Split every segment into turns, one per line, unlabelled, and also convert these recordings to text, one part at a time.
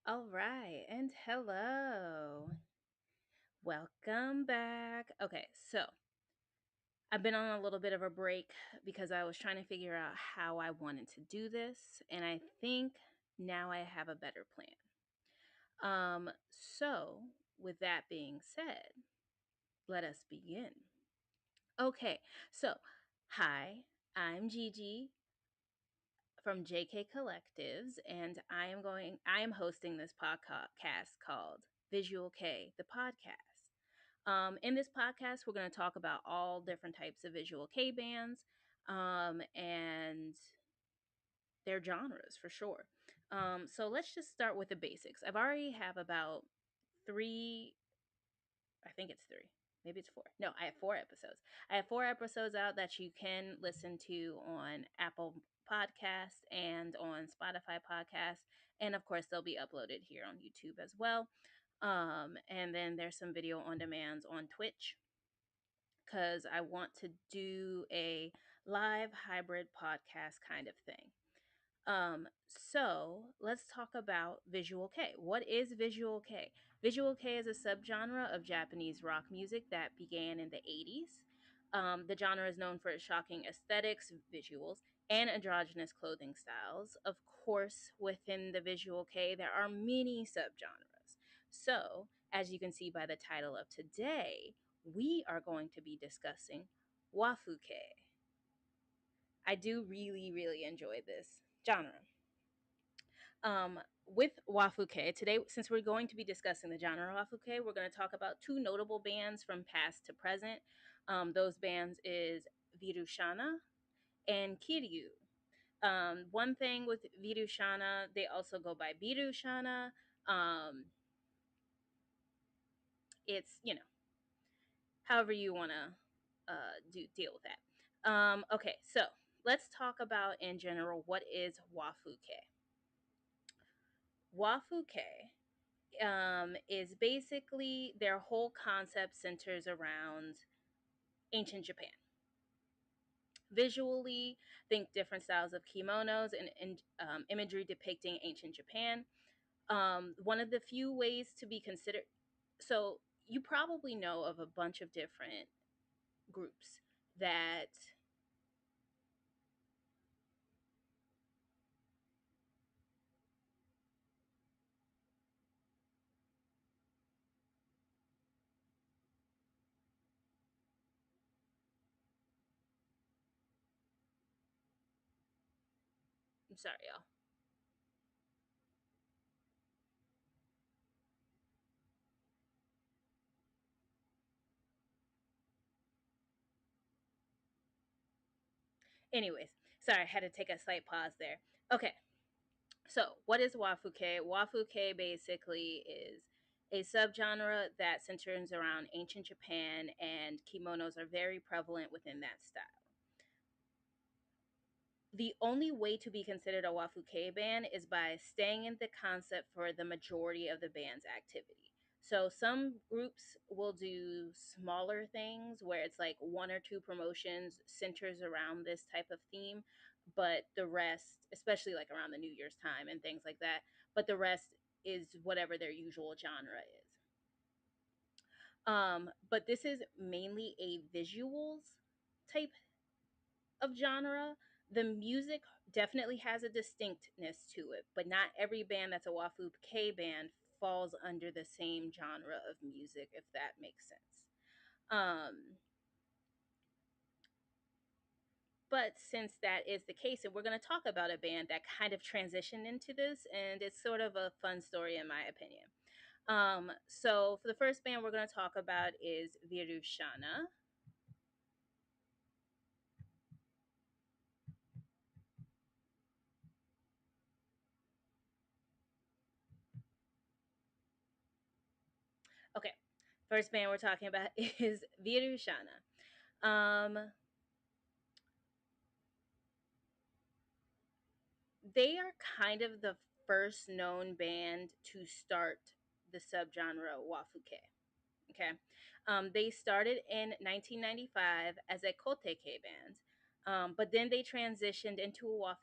All right, and hello. Welcome back. Okay, so I've been on a little bit of a break because I was trying to figure out how I wanted to do this, and I think now I have a better plan. So with that being said, let us begin. Okay, so hi, I'm Gigi from JK Collectives, and I am hosting this podcast called Visual Kei The Podcast. In this podcast, we're going to talk about all different types of Visual Kei bands and their genres for sure. So let's just start with the basics. I've already have about three, I think it's three. Maybe it's four. No, I have four episodes. I have four episodes out that you can listen to on Apple Podcast and on Spotify Podcast, and of course they'll be uploaded here on YouTube as well. And then there's some video on demands on Twitch because I want to do a live hybrid podcast kind of thing. So let's talk about Visual Kei. What is Visual Kei? Visual Kei is a subgenre of Japanese rock music that began in the 80s. The genre is known for its shocking aesthetics, visuals, and androgynous clothing styles. Of course, within the Visual Kei, there are many subgenres. So, as you can see by the title of today, we are going to be discussing Wafuu Kei. I do really, really enjoy this genre. With Wafuu Kei, today, since we're going to be discussing the genre of Wafuu Kei, we're going to talk about two notable bands from past to present. Those bands is Virushana and Kiryu. One thing with Virushana, they also go by Virushana. Um, it's, however you want to deal with that. Okay, so let's talk about in general what is Wafuu Kei. Wafuu Kei is basically their whole concept centers around ancient Japan. Visually, think different styles of kimonos and imagery depicting ancient Japan. One of the few ways to be considered. So, you probably know of a bunch of different groups that. I'm sorry, y'all. Anyways, sorry, I had to take a slight pause there. Okay, so, what is Wafuu Kei? Wafuu Kei basically is a subgenre that centers around ancient Japan, and kimonos are very prevalent within that style. The only way to be considered a Wafuu Kei band is by staying in the concept for the majority of the band's activity. So some groups will do smaller things where it's like one or two promotions centers around this type of theme, but the rest, especially like around the New Year's time and things like that, but the rest is whatever their usual genre is. But this is mainly a visuals type of genre. The music definitely has a distinctness to it, but not every band that's a Wafuu K band falls under the same genre of music, if that makes sense. Um, but since that is the case, and we're going to talk about a band that kind of transitioned into this, and it's sort of a fun story in my opinion. So for the first band we're going to talk about is Virushana. Okay, first band we're talking about is Virushana. Um, they are kind of the first known band to start the subgenre Wafuke. Okay, they started in 1995 as a koteke band, but then they transitioned into a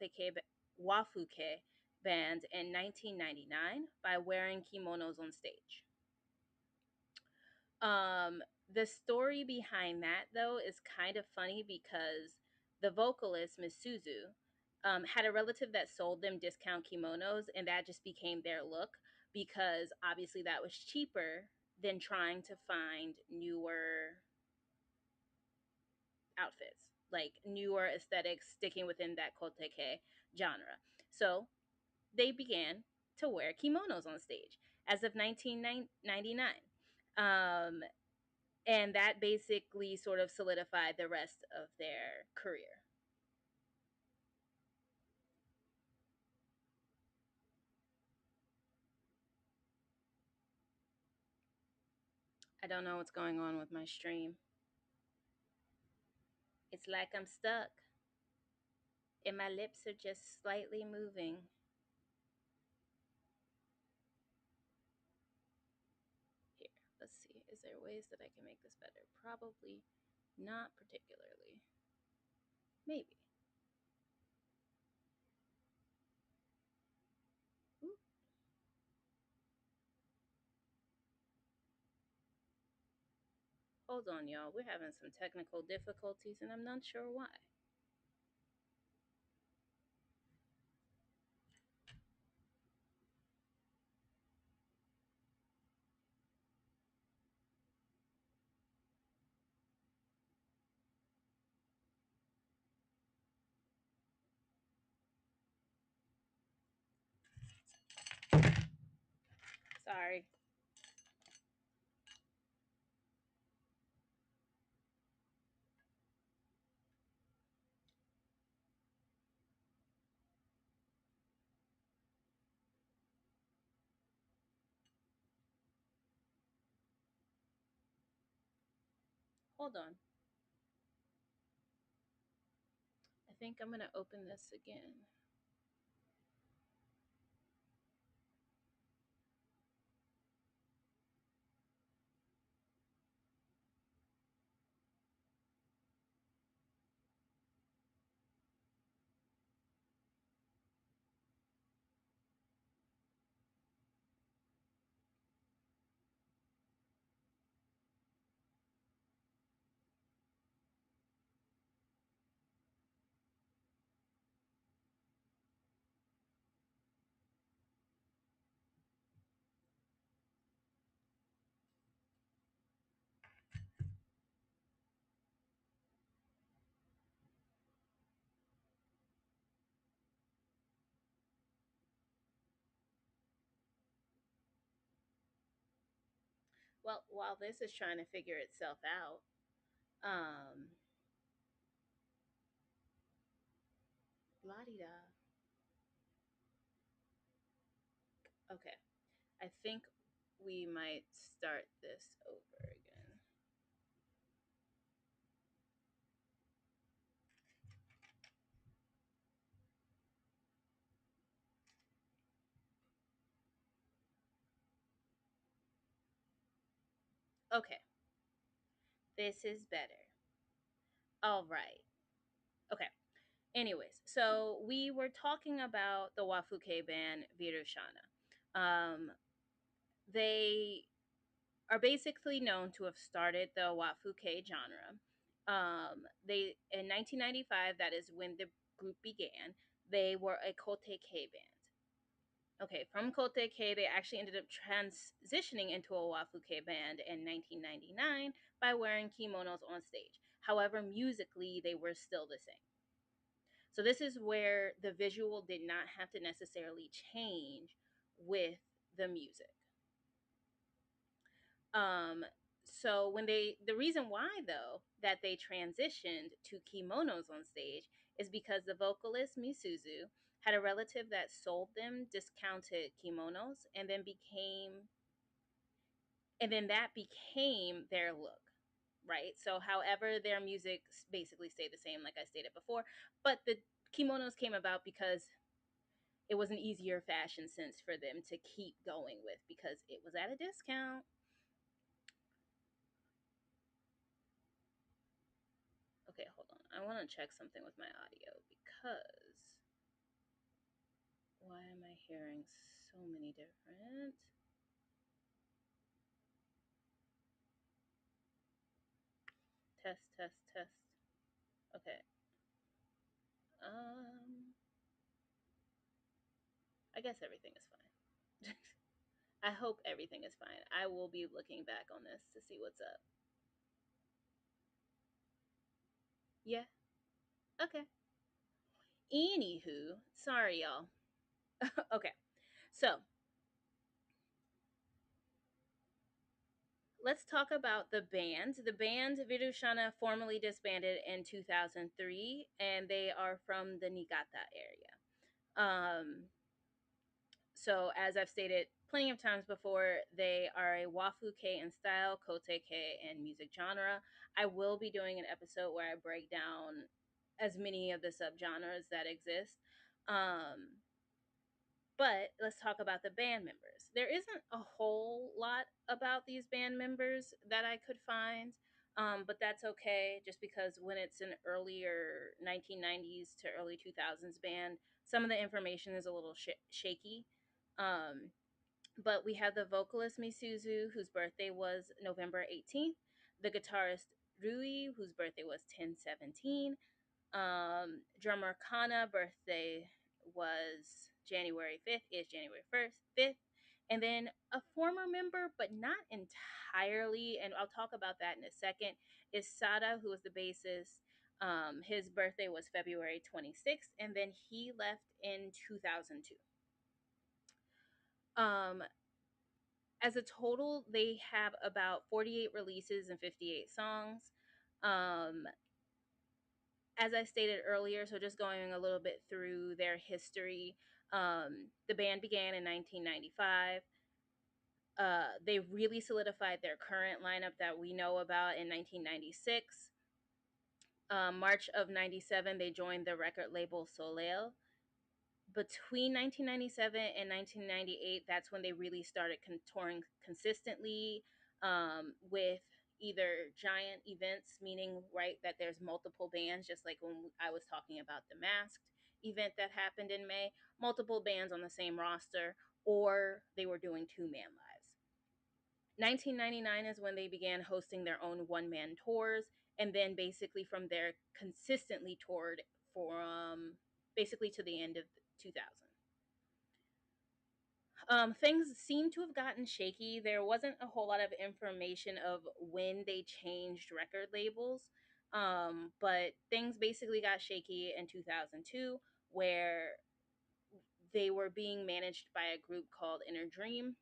Wafuke banned in 1999 by wearing kimonos on stage. The story behind that, though, is kind of funny because the vocalist, Miss Suzu, had a relative that sold them discount kimonos, and that just became their look because obviously that was cheaper than trying to find newer outfits, like newer aesthetics sticking within that koteke genre. So they began to wear kimonos on stage as of 1999. Um, and that basically sort of solidified the rest of their career. I don't know what's going on with my stream. It's like I'm stuck, and my lips are just slightly moving. Here, let's see. Is there ways that I can make this better? Probably not particularly. Maybe. Ooh, hold on, y'all. We're having some technical difficulties, and I'm not sure why. Sorry. Hold on. I think I'm going to open this again. Well, while this is trying to figure itself out, um, la di da. Okay, I think we might start this over again. Okay, this is better. All right. Okay. Anyways, so we were talking about the Wafuu Kei band Virushana. They are basically known to have started the Wafuu Kei genre. They in 1995, that is when the group began. They were a Kote Kei band. Okay, from Kote Kei, they actually ended up transitioning into a Wafuu Kei band in 1999 by wearing kimonos on stage. However, musically, they were still the same. So this is where the visual did not have to necessarily change with the music. Um, so the reason why though that they transitioned to kimonos on stage is because the vocalist Misuzu had a relative that sold them discounted kimonos and then that became their look, right? So however their music basically stayed the same like I stated before, but the kimonos came about because it was an easier fashion sense for them to keep going with because it was at a discount. Okay, hold on. I want to check something with my audio because why am I hearing so many different. Test, test, test. Okay. Um, I guess everything is fine. I hope everything is fine. I will be looking back on this to see what's up. Yeah. Okay. Anywho, sorry y'all. Okay. So let's talk about the band. The band Virushana formally disbanded in 2003, and they are from the Niigata area. Um, so, as I've stated plenty of times before, they are a Wafuu Kei in style, Kote Kei in music genre. I will be doing an episode where I break down as many of the subgenres that exist. Um, But let's talk about the band members. There isn't a whole lot about these band members that I could find, but that's okay just because when it's an earlier 1990s to early 2000s band, some of the information is a little shaky. Um, but we have the vocalist Misuzu, whose birthday was November 18th, the guitarist Rui, whose birthday was 10/17, drummer Kana birthday was January 5th, is January 1st, 5th. And then a former member, but not entirely, and I'll talk about that in a second, is Sada, who was the bassist. His birthday was February 26th, and then he left in 2002. Um, as a total, they have about 48 releases and 58 songs. Um, as I stated earlier, so just going a little bit through their history, the band began in 1995. They really solidified their current lineup that we know about in 1996. March of 97, they joined the record label Soleil. Between 1997 and 1998, that's when they really started touring consistently, with either giant events, meaning, right, that there's multiple bands, just like when I was talking about the Masked event that happened in May, multiple bands on the same roster, or they were doing two-man lives. 1999 is when they began hosting their own one-man tours, and then basically from there consistently toured from basically to the end of 2000. Things seem to have gotten shaky. There wasn't a whole lot of information of when they changed record labels, but things basically got shaky in 2002, where they were being managed by a group called Inner Dream.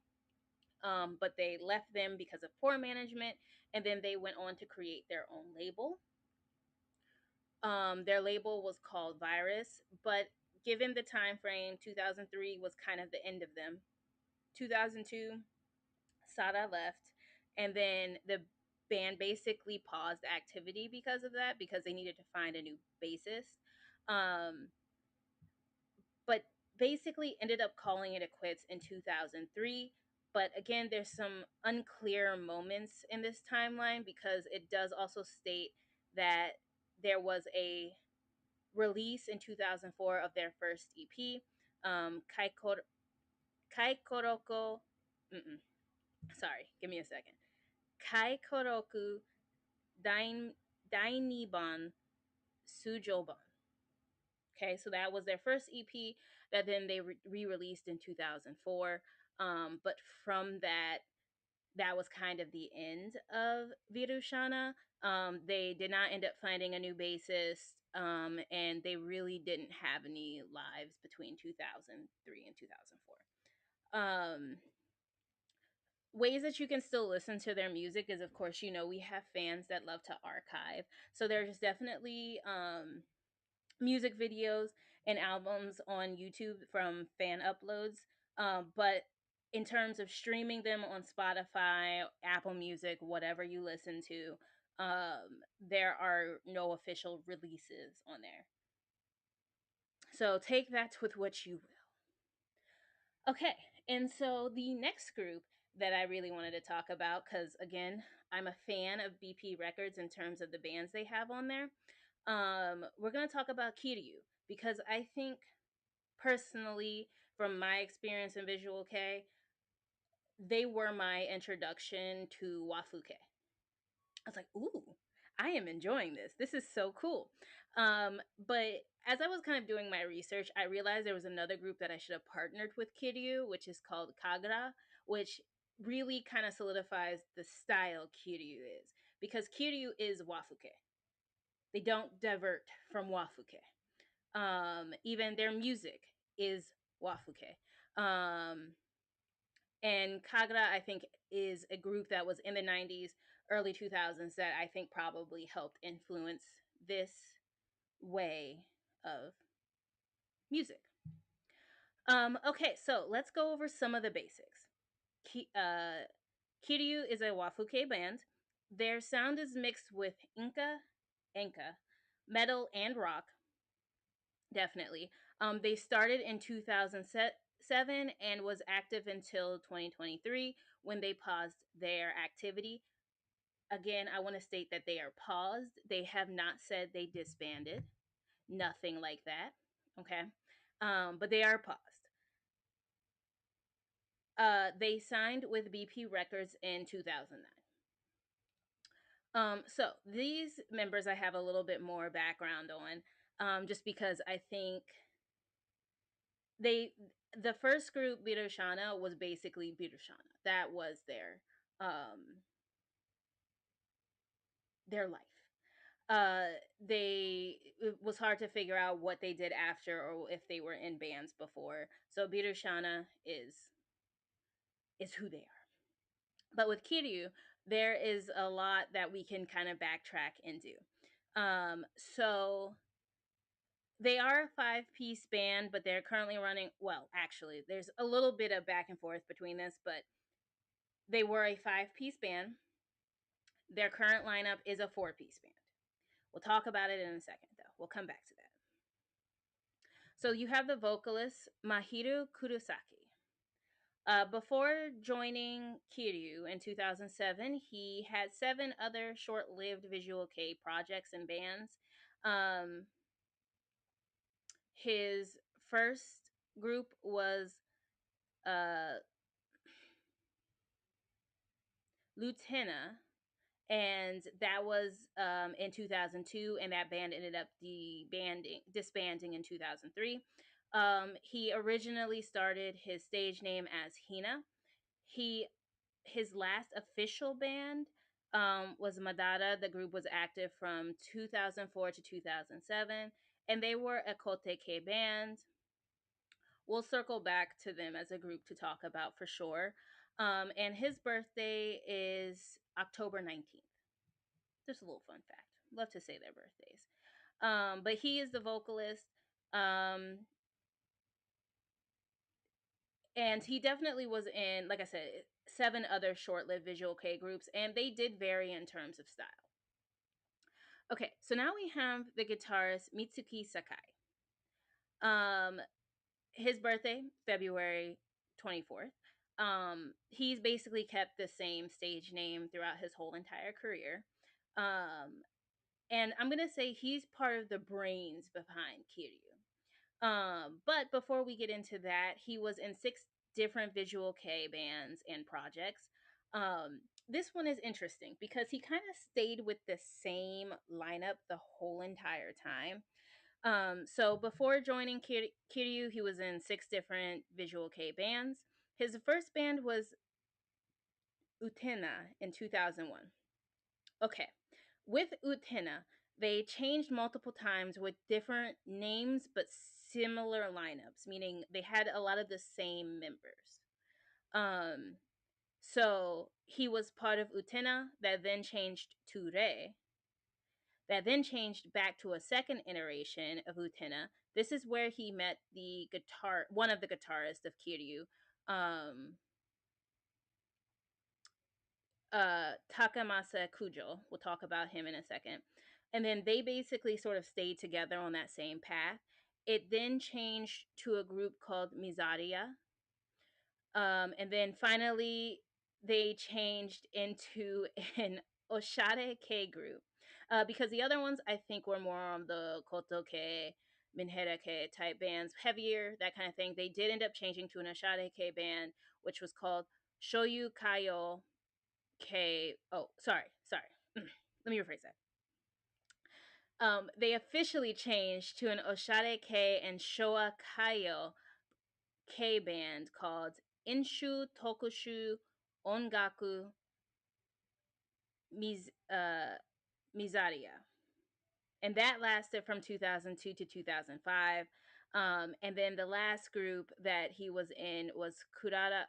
But they left them because of poor management, and then they went on to create their own label. Their label was called Virus, but given the time frame, 2003 was kind of the end of them. 2002, Sada left, and then the band basically paused activity because of that, because they needed to find a new bassist. Um, but basically ended up calling it a quits in 2003. But again, there's some unclear moments in this timeline because it does also state that there was a release in 2004 of their first EP, Kai Koroko. Sorry, give me a second. Kai Koroku Dain Dainiban Sujoban. Okay, so that was their first EP that then they re-released in 2004. But from that, that was kind of the end of Virushana. They did not end up finding a new bassist, and they really didn't have any lives between 2003 and 2004. Ways that you can still listen to their music is, of course, we have fans that love to archive. So there's definitely music videos and albums on YouTube from fan uploads. But in terms of streaming them on Spotify, Apple Music, whatever you listen to, there are no official releases on there. So take that with what you will. Okay, and so the next group that I really wanted to talk about, because again, I'm a fan of BP Records in terms of the bands they have on there. We're going to talk about Kiryu because I think personally, from my experience in Visual Kei, they were my introduction to Wafuu Kei. I was like, ooh, I am enjoying this. This is so cool. But as I was kind of doing my research, I realized there was another group that I should have partnered with Kiryu, which is called Kagura, which really kind of solidifies the style Kiryu is. Because Kiryu is Wafuke. They don't divert from Wafuke. Even their music is Wafuke. Um, and Kagura, I think, is a group that was in the 90s, early 2000s that I think probably helped influence this way of music. Okay, so let's go over some of the basics. Kiryu is a Wafuke band. Their sound is mixed with Enka, metal, and rock, definitely. They started in 2007 and was active until 2023 when they paused their activity. Again, I want to state that they are paused. They have not said they disbanded. Nothing like that. Okay. But they are paused. They signed with BP Records in 2009. So these members I have a little bit more background on, just because I think they the first group Birushana was basically Birushana. That was their life. They It was hard to figure out what they did after or if they were in bands before. So Birushana is who they are. But with Kiryu, there is a lot that we can kind of backtrack into. So they are a 5-piece band, but they're currently running. Well, actually, there's a little bit of back and forth between this, but they were a 5-piece band. Their current lineup is a 4-piece band. We'll talk about it in a second, though. We'll come back to that. So you have the vocalist Mahiru Kurosaki. Before joining Kiryu in 2007, he had 7 other short lived Visual Kei projects and bands. Um, his first group was uh, Lieutenant, and that was in 2002, and that band ended up disbanding in 2003. He originally started his stage name as Hina. He His last official band was Madara. The group was active from 2004 to 2007, and they were a Koteke band. We'll circle back to them as a group to talk about for sure. And his birthday is October 19th. Just a little fun fact. Love to say their birthdays. But he is the vocalist. Um, and he definitely was in, like I said, 7 other short-lived Visual Kei groups, and they did vary in terms of style. Okay, so now we have the guitarist Mitsuki Sakai. Um, his birthday, February 24th. He's basically kept the same stage name throughout his whole entire career. Um, and I'm gonna say he's part of the brains behind Kiryu. But before we get into that, he was in 6 different Visual Kei bands and projects. This one is interesting because he kind of stayed with the same lineup the whole entire time. So before joining Kiryu, he was in 6 different Visual Kei bands. His first band was Utena in 2001. Okay, with Utena, they changed multiple times with different names but similar lineups, meaning they had a lot of the same members. Um, so he was part of Utena, that then changed to Re, that then changed back to a second iteration of Utena. This is where he met one of the guitarists of Kiryu, um, Takamasa Kujo. We'll talk about him in a second. And then they basically sort of stayed together on that same path. It then changed to a group called Mizaria. And then finally, they changed into an Oshare K group. Because the other ones, I think, were more on the Koto K Minhera Kei type bands, heavier, that kind of thing. They did end up changing to an Oshade Kei band, which was called Shoyu Kayo Kei. Oh, sorry. Let me rephrase that. They officially changed to an Oshade Kei and Showa Kayo Kei band called Inshu Tokushu Ongaku Mizaria. And that lasted from 2002 to 2005. And then the last group that he was in was Kurara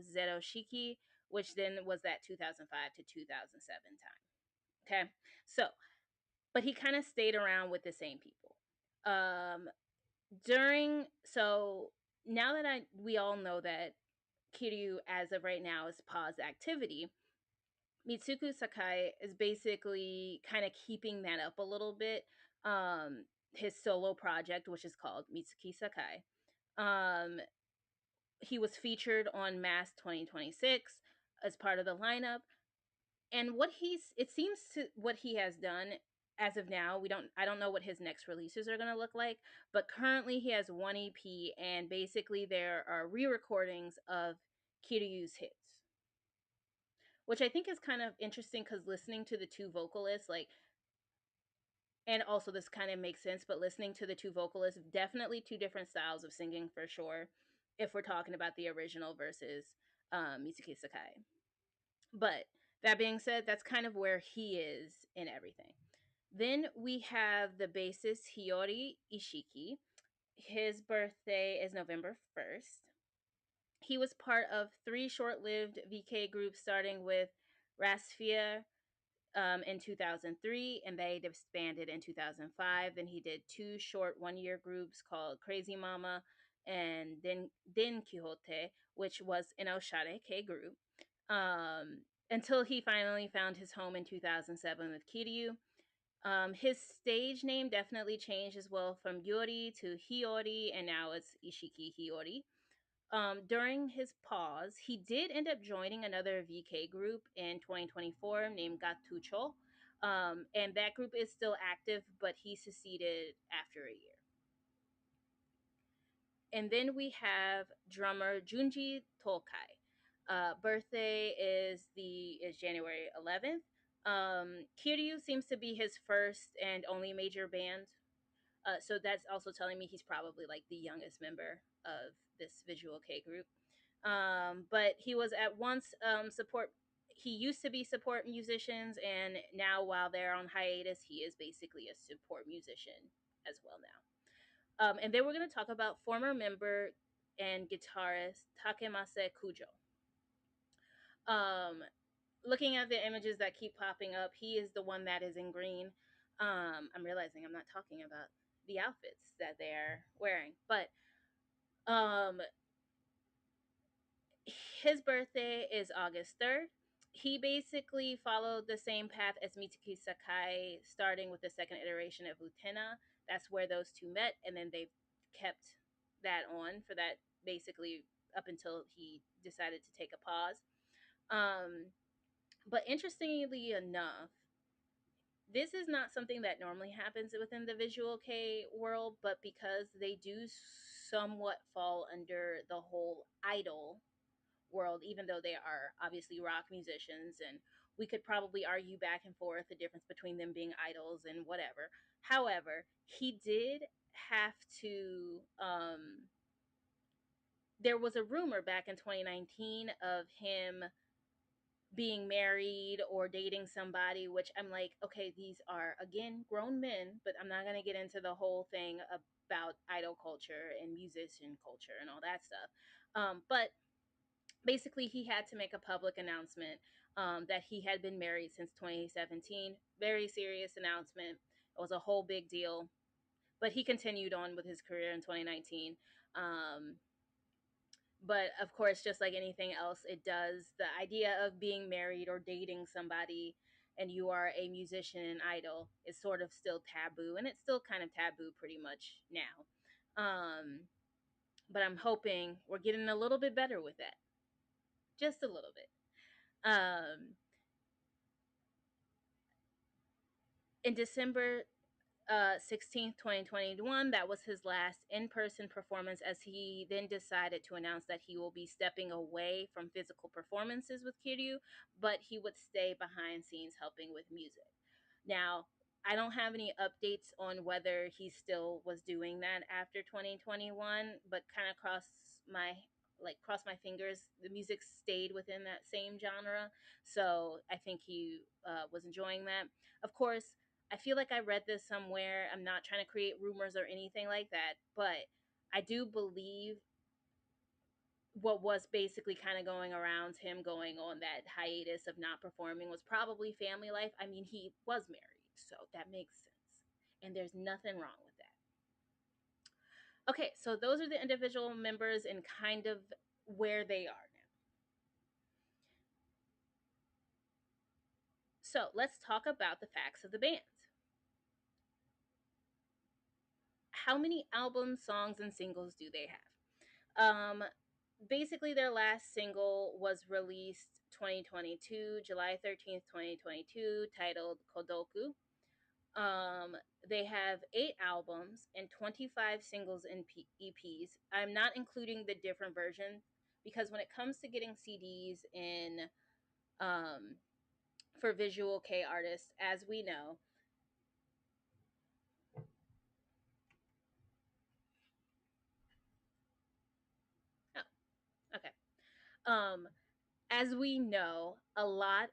Zero Shiki, which then was that 2005 to 2007 time. Okay. So, but he kind of stayed around with the same people. Um, so now that we all know that Kiryu as of right now is paused activity, Mitsuku Sakai is basically kind of keeping that up a little bit. His solo project, which is called Mitsuki Sakai. Um, he was featured on Mass 2026 as part of the lineup. And it seems to what he has done as of now, I don't know what his next releases are going to look like, but currently he has one EP and basically there are re-recordings of Kiryu's hits, which I think is kind of interesting because listening to the two vocalists, like, and also this kind of makes sense, but listening to the two vocalists, definitely two different styles of singing for sure, if we're talking about the original versus Mitsuki Sakai. But that being said, that's kind of where he is in everything. Then we have the bassist Hiyori Ishiki. His birthday is November 1st. He was part of three short lived V-Kei groups, starting with Rasfia in 2003, and they disbanded in 2005. Then he did two short 1 year groups called Crazy Mama and then Quixote, which was an Oshare K group. Until he finally found his home in 2007 with Kiryu. His stage name definitely changed as well from Yori to Hiyori, and now it's Ishiki Hiyori. During his pause, he did end up joining another VK group in 2024 named Gatucho. And that group is still active, but he seceded after a year. And then we have drummer Junji Tokai. Birthday is January 11th. Kiryu seems to be his first and only major band. So that's also telling me he's probably like the youngest member of this Visual Kei group. But he was at once support. He used to be support musicians, and now while they're on hiatus, he is basically a support musician as well now. And then we're going to talk about former member and guitarist Takemasa Kujo. Um, Looking at the images that keep popping up, he is the one that is in green. I'm realizing I'm not talking about the outfits that they're wearing, but um, his birthday is August 3rd. He basically followed the same path as Mitsuki Sakai, starting with the second iteration of Utena. That's where those two met, and then they kept that on for that basically up until he decided to take a pause. Um, but interestingly enough, this is not something that normally happens within the Visual Kei world, but because they do somewhat fall under the whole idol world, even though they are obviously rock musicians, and we could probably argue back and forth the difference between them being idols and whatever. However, he did have to. There was a rumor back in 2019 of him being married or dating somebody, which I'm like, okay, these are again grown men, but I'm not going to get into the whole thing about idol culture and musician culture and all that stuff. But basically he had to make a public announcement that he had been married since 2017. Very serious announcement. It was a whole big deal, but he continued on with his career in 2019. But of course, just like anything else, it does, the idea of being married or dating somebody and you are a musician and idol is sort of still taboo, and it's still kind of taboo pretty much now. um, but I'm hoping we're getting a little bit better with that, just a little bit. um, in December, 16th, 2021. That was his last in person performance, as he then decided to announce that he will be stepping away from physical performances with Kiryu, but he would stay behind scenes helping with music. Now, I don't have any updates on whether he still was doing that after 2021, but kind of cross my fingers. The music stayed within that same genre, so I think he was enjoying that. Of course, I feel like I read this somewhere. I'm not trying to create rumors or anything like that, but I do believe what was basically kind of going around him going on that hiatus of not performing was probably family life. I mean, he was married, so that makes sense. And there's nothing wrong with that. Okay, so those are the individual members and kind of where they are now. So let's talk about the facts of the band. How many albums, songs, and singles do they have? Um, Basically, their last single was released 2022, July 13th, 2022, titled Kodoku. They have 8 albums and 25 singles and EPs. I'm not including the different versions because when it comes to getting CDs in um, for Visual Kei artists, as we know, oh, okay. Um, as we know, a lot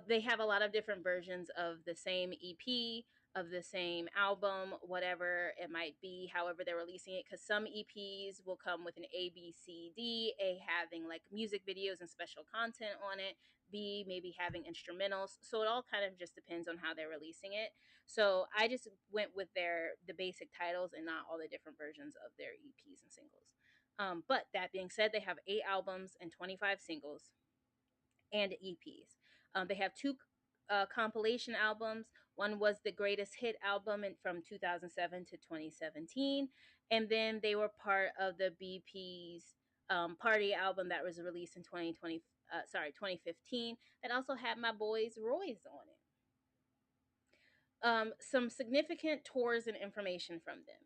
they have a lot of different versions of the same EP, of the same album, whatever it might be, however they're releasing it. Because some EPs will come with an A, B, C, D, A having like music videos and special content on it, B maybe having instrumentals. So it all kind of just depends on how they're releasing it. So I just went with the basic titles and not all the different versions of their EPs and singles. But that being said, they have 8 albums and 25 singles and EPs. They have two compilation albums. One was the greatest hit album from 2007 to 2017, and then they were part of the BP's party album that was released in 2020. 2015. That also had my boys Roy's on it. Some significant tours and information from them.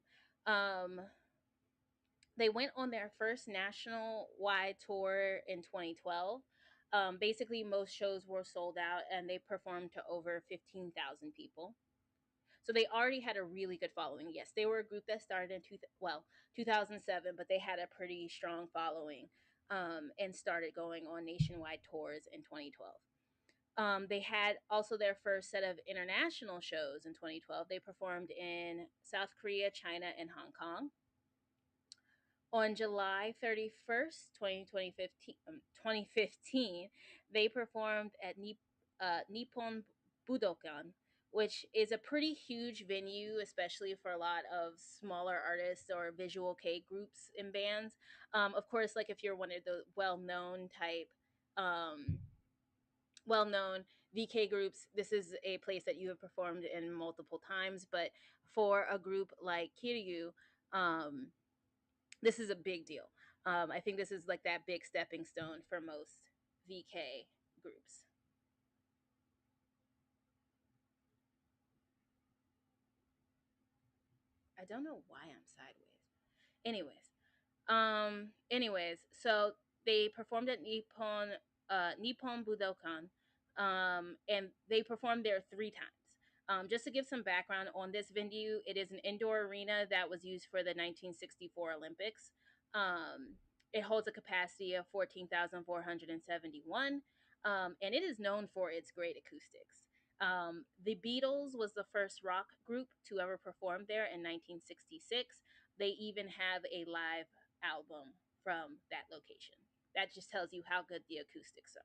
They went on their first national wide tour in 2012. Basically, most shows were sold out and they performed to over 15,000 people. So they already had a really good following. Yes, they were a group that started in 2007, but they had a pretty strong following and started going on nationwide tours in 2012. They had also their first set of international shows in 2012. They performed in South Korea, China, and Hong Kong. On July 31st, 2015, they performed at Nippon Budokan, which is a pretty huge venue, especially for a lot of smaller artists or visual K groups and bands. Of course, like if you're one of the um, well-known VK groups, this is a place that you have performed in multiple times. But for a group like Kiryu, um, this is a big deal. I think this is like that big stepping stone for most VK groups. I don't know why I'm sideways. Anyways, so they performed at Nippon Budokan, and they performed there 3 times. Just to give some background on this venue, it is an indoor arena that was used for the 1964 Olympics. It holds a capacity of 14,471, and it is known for its great acoustics. The Beatles was the first rock group to ever perform there in 1966. They even have a live album from that location. That just tells you how good the acoustics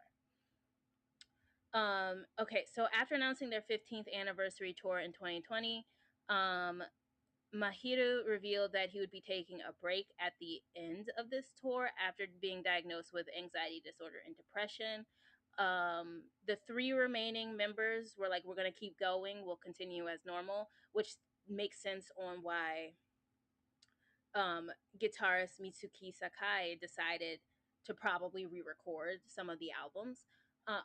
are. Okay, so after announcing their 15th anniversary tour in 2020, um, Mahiru revealed that he would be taking a break at the end of this tour after being diagnosed with anxiety disorder and depression. The 3 remaining members were like, we're going to keep going, we'll continue as normal, which makes sense on why guitarist Mitsuki Sakai decided to probably re-record some of the albums,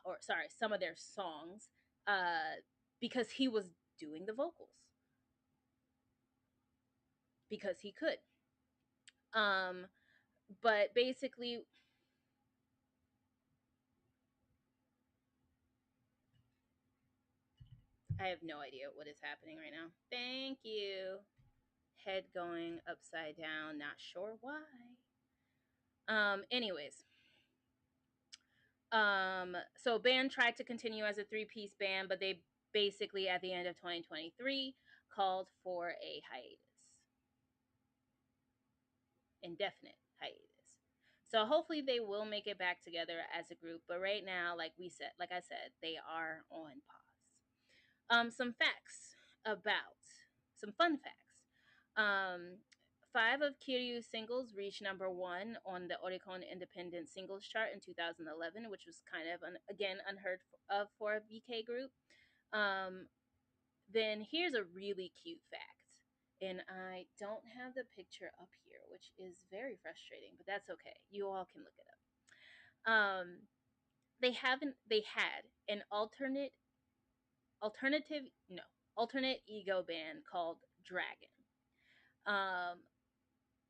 or sorry, some of their songs, uh, because he was doing the vocals. because he could. Um, but basically, I have no idea what is happening right now. Thank you. Head going upside down, not sure why. Anyways, so band tried to continue as a three-piece band, but they basically at the end of 2023 called for a hiatus, indefinite hiatus. So hopefully they will make it back together as a group, but right now, like I said, they are on pause. Some facts about some fun facts. Um, five of Kiryu's singles reached number one on the Oricon Independent Singles Chart in 2011, which was kind of again unheard of for a V-Kei group. Um, then here's a really cute fact. And I don't have the picture up here, which is very frustrating, but that's okay. You all can look it up. They had an alternative no alternate ego band called Dragon, um,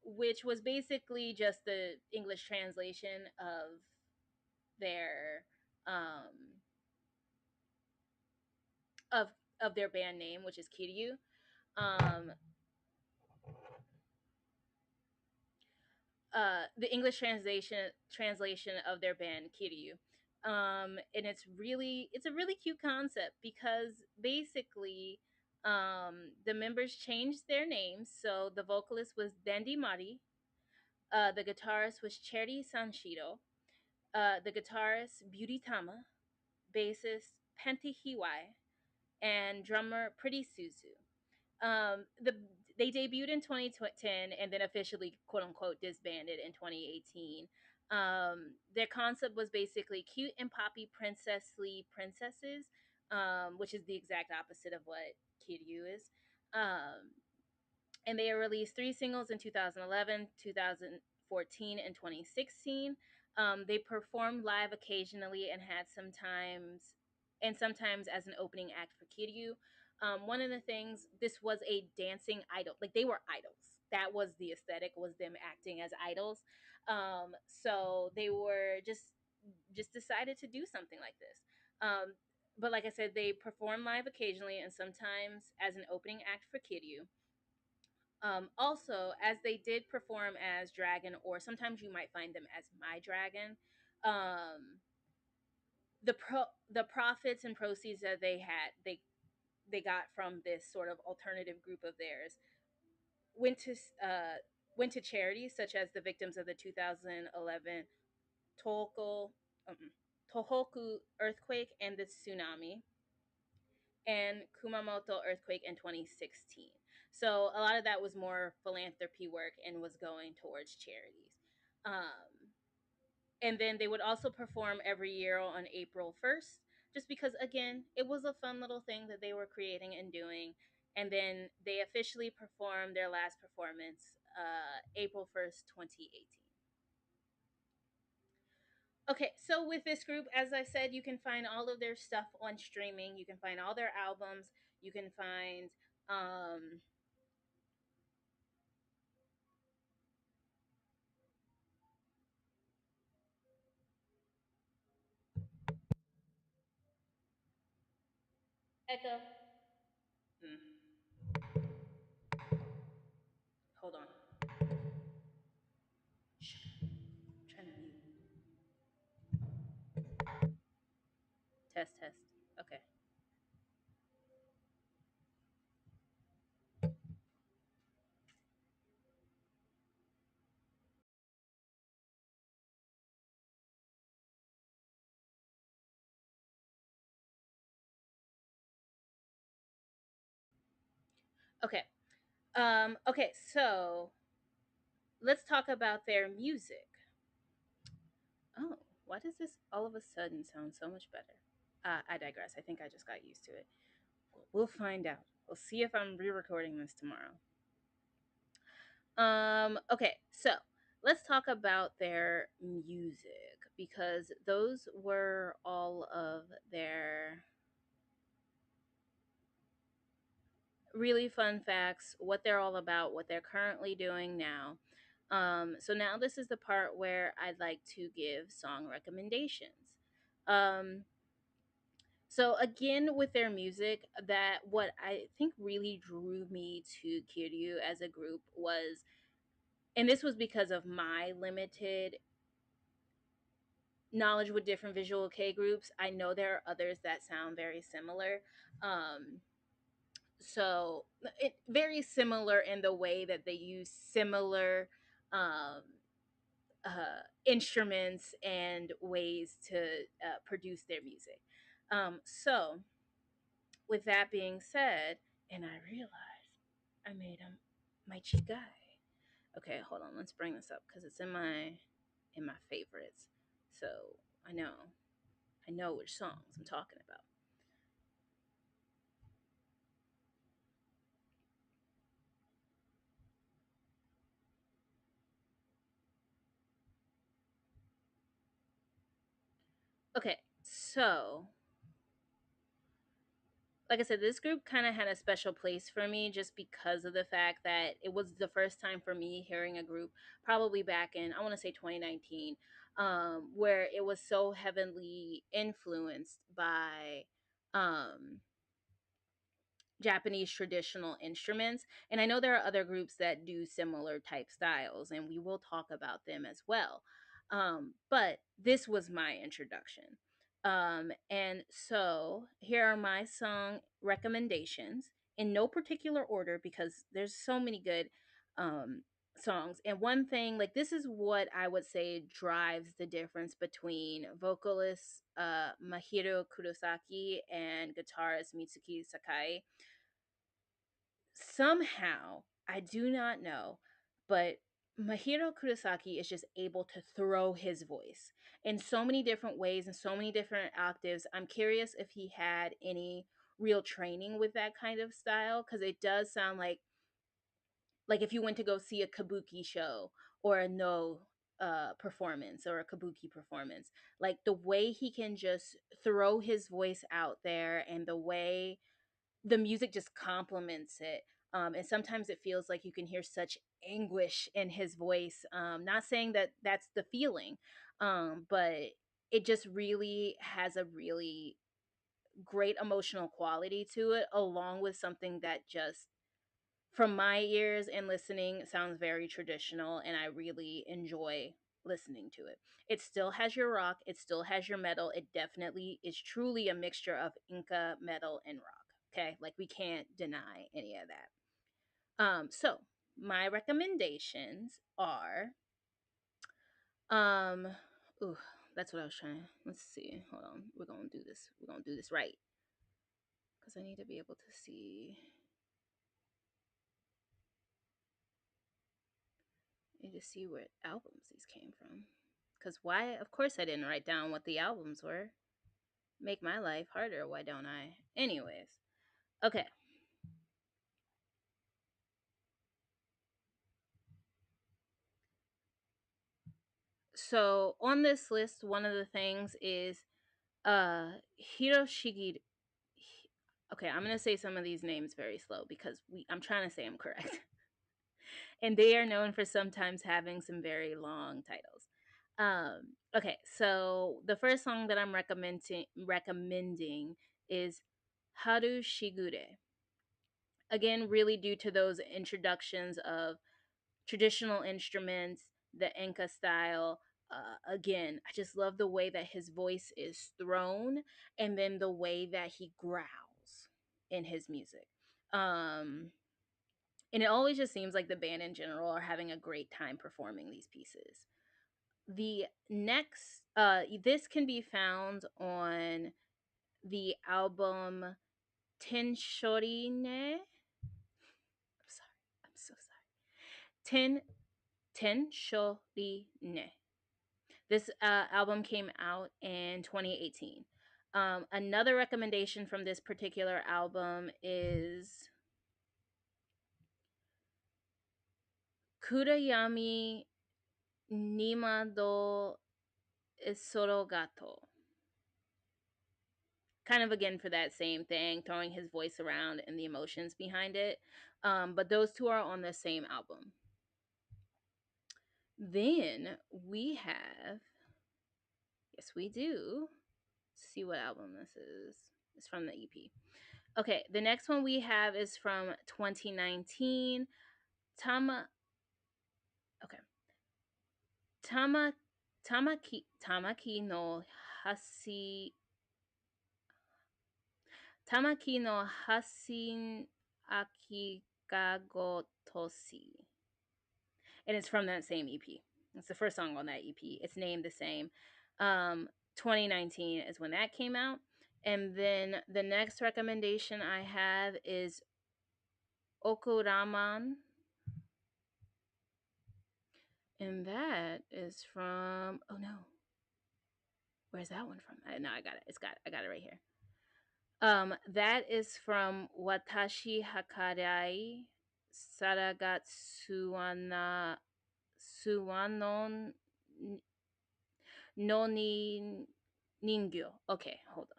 which was basically just the English translation their um, of of their band name, which is Kiryu. Um, the English translation of their band Kiryu. And it's a really cute concept because basically the members changed their names. So the vocalist was Dendi Mari, the guitarist was Cherry Sanshiro, the guitarist Beauty Tama, bassist Penti Hiwai, and drummer Pretty Suzu. They debuted in 2010 and then officially quote unquote disbanded in 2018. Their concept was basically cute and poppy princessly princesses, which is the exact opposite of what Kiryu is. Um, and they released three singles in 2011, 2014, and 2016. They performed live occasionally and had sometimes as an opening act for Kiryu. One of the things, this was a dancing idol, like they were idols. That was the aesthetic, was them acting as idols. So they were just decided to do something like this. Um, but like I said, they perform live occasionally and sometimes as an opening act for Kiryu. Also, as they did perform as Dragon, or sometimes you might find them as My Dragon, um, the profits and proceeds that they got from this sort of alternative group of theirs went to uh, went to charities such as the victims of the 2011 Tohoku, Tohoku earthquake and the tsunami, and Kumamoto earthquake in 2016. So a lot of that was more philanthropy work and was going towards charities. Um, and then they would also perform every year on April 1st, just because, again, it was a fun little thing that they were creating and doing. And then they officially performed their last performance April 1st, 2018. Okay, so with this group, as I said, you can find all of their stuff on streaming. You can find all their albums. You can find um, Echo. Hmm, hold on. Shh. I'm trying to mute. Test, test. Okay. Okay. Okay, so let's talk about their music. Oh, why does this all of a sudden sound so much better? I digress. I think I just got used to it. We'll find out. We'll see if I'm re-recording this tomorrow. Okay, so let's talk about their music because those were all of their really fun facts, what they're all about, what they're currently doing now. So now this is the part where I'd like to give song recommendations. Um, so again, with their music, that what I think really drew me to Kiryu as a group was, and this was because of my limited knowledge with different Visual Kei groups. I know there are others that sound very similar. Um, very similar in the way that they use similar um, instruments and ways to produce their music. So, with that being said, and I realized I made my chigai. Okay, hold on. Let's bring this up because it's in my favorites. So I know which songs I'm talking about. Okay, so like I said, this group kind of had a special place for me just because of the fact that it was the first time for me hearing a group, probably back in, I want to say 2019, where it was so heavily influenced by um, Japanese traditional instruments. And I know there are other groups that do similar type styles, and we will talk about them as well. But this was my introduction. And so here are my song recommendations in no particular order because there's so many good um, songs. And one thing, like, this is what I would say drives the difference between vocalist Mahiro Kurosaki and guitarist Mitsuki Sakai. Somehow, I do not know, but Mahiro Kurosaki is just able to throw his voice in so many different ways and so many different octaves. I'm curious if he had any real training with that kind of style because it does sound like if you went to go see a kabuki show or a no performance or a kabuki performance, like the way he can just throw his voice out there and the way the music just complements it. And sometimes it feels like you can hear such anguish in his voice. Not saying that that's the feeling, but it just really has a really great emotional quality to it, along with something that just, from my ears and listening, sounds very traditional, and I really enjoy listening to it. It still has your rock, it still has your metal. It definitely is truly a mixture of Inca metal and rock. Okay, like we can't deny any of that. So my recommendations are, um, ooh, that's what I was trying. Let's see. Hold on. We're gonna do this. We're gonna do this right because I need to be able to see. I need to see what albums these came from. Because why? Of course, I didn't write down what the albums were. Make my life harder. Why don't I? Anyways, okay. So on this list, one of the things is Hiroshige. Okay, I'm gonna say some of these names very slow because I'm trying to say them correct. And they are known for sometimes having some very long titles. Okay, so the first song that I'm recommending is Haru Shigure. Again, really due to those introductions of traditional instruments, the Enka style. Again, I just love the way that his voice is thrown and then the way that he growls in his music. Um, and it always just seems like the band in general are having a great time performing these pieces. The next, this can be found on the album Tenshorine. I'm sorry. I'm so sorry. Ten Tenshorine. This album came out in 2018. Another recommendation from this particular album is Kurayami Nima do Sorogato. kind of again for that same thing, throwing his voice around and the emotions behind it. But those two are on the same album. Then we have, yes, we do. Let's see what album this is. It's from the EP. Okay, the next one we have is from 2019. Tama. Okay, Tama. Tamaki no Hasi. Tamaki no Hasin Akikago Toshi. And it's from that same EP. It's the first song on that EP. It's named the same. 2019 is when that came out. And then the next recommendation I have is Okuraman. And that is from, oh no, where's that one from? No, I got it. I got it right here. That is from Watashi Hakarai Saragatsuwana Suwanon no ni ningyo. Okay, hold on.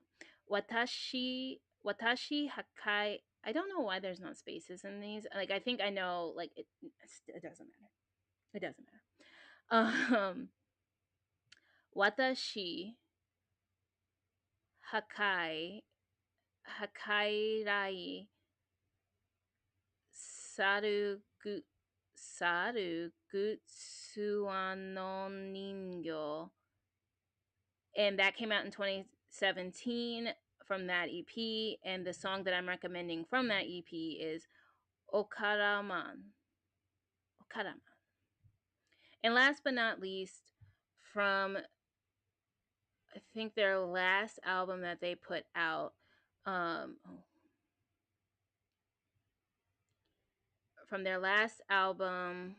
Watashi hakai. I don't know why there's not spaces in these. Like I think I know. Like it doesn't matter. It doesn't matter. Um, watashi hakai hakairai sarugu sarugutsuano ningyo, and that came out in 2017 from that EP. And the song that I'm recommending from that EP is Okaraman. Okaraman. And last but not least, from I think their last album that they put out, um, from their last album,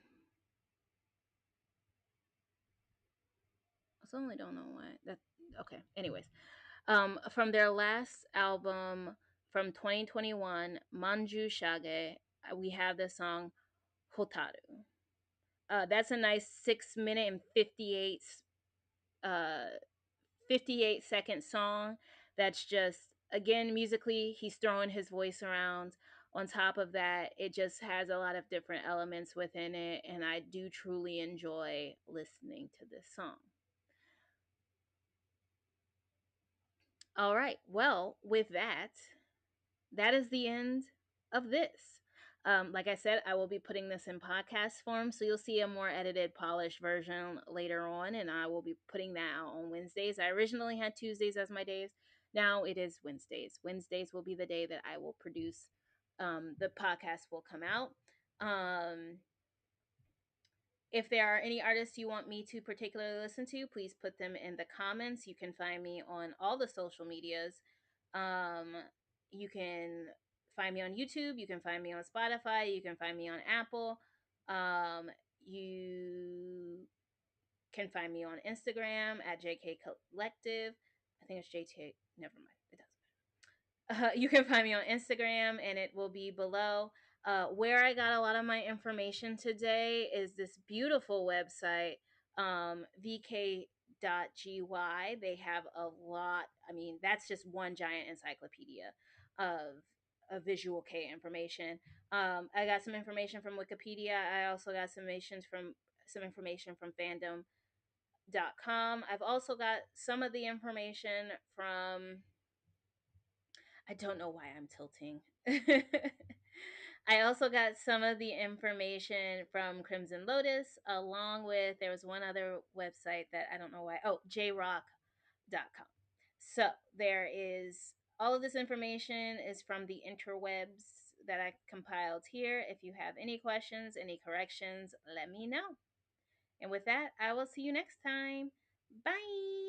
I suddenly don't know why that. Okay, anyways, from their last album from 2021, Manju Shage, we have the song Hotaru. That's a nice 6 minute and uh, 58-second song. That's just, again, musically, he's throwing his voice around. On top of that, it just has a lot of different elements within it, and I do truly enjoy listening to this song. All right, well, with that, that is the end of this. Like I said, I will be putting this in podcast form, so you'll see a more edited, polished version later on, and I will be putting that out on Wednesdays. I originally had Tuesdays as my days. Now it is Wednesdays. Wednesdays will be the day that I will produce. The podcast will come out. Um, if there are any artists you want me to particularly listen to, please put them in the comments. You can find me on all the social medias. Um, you can find me on YouTube. You can find me on Spotify. You can find me on Apple. You can find me on Instagram at JK Collective. I think it's JT. Never mind. It doesn't. You can find me on Instagram, and it will be below. Where I got a lot of my information today is this beautiful website, V-Kei.gy. They have a lot. I mean, that's just one giant encyclopedia of Visual Kei information. I got some information from Wikipedia. I also got some information from fandom.com. I've also got some of the information from, I don't know why I'm tilting. I also got some of the information from Crimson Lotus, along with, there was one other website that I don't know why. Oh, jrock.com. So there is, all of this information is from the interwebs that I compiled here. If you have any questions, any corrections, let me know. And with that, I will see you next time. Bye.